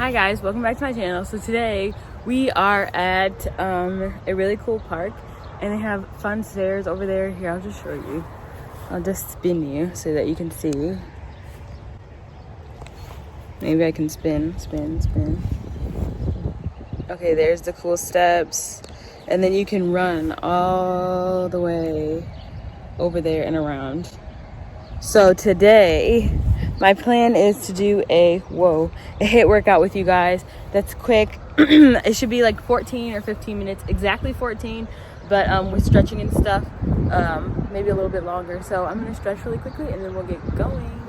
Hi guys, welcome back to my channel. So today we are at a really cool park and they have fun stairs over there. Here, I'll just show you. I'll just spin you so that you can see. Maybe I can spin. Okay, there's the cool steps. And then you can run all the way over there and around. So today, my plan is to do a HIIT workout with you guys. That's quick. It should be like 14 or 15 minutes, exactly 14, but with stretching and stuff, maybe a little bit longer. So I'm gonna stretch really quickly and then we'll get going.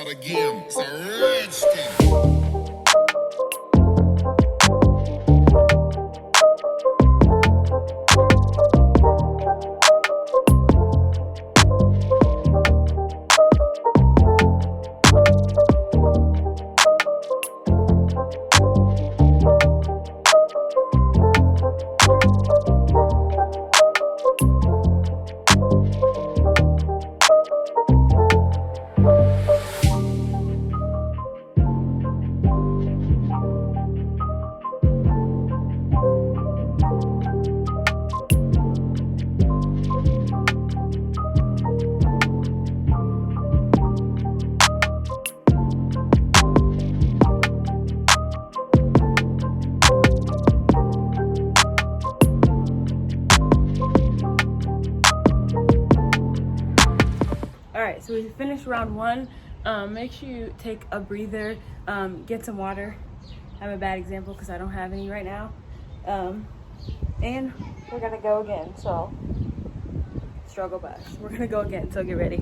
start again. It's a rich thing. Alright, so we finished round one. Make sure you take a breather, get some water. I'm a bad example because I don't have any right now. And we're gonna go again, so struggle bus. We're gonna go again, so get ready.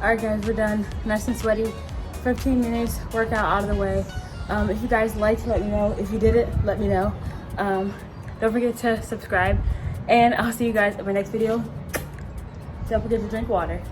right guys, we're done. Nice and sweaty. 15 minutes workout out of the way. If you guys liked, let me know. If you did it, let me know. Don't forget to subscribe, and I'll see you guys in my next video. Don't forget to drink water.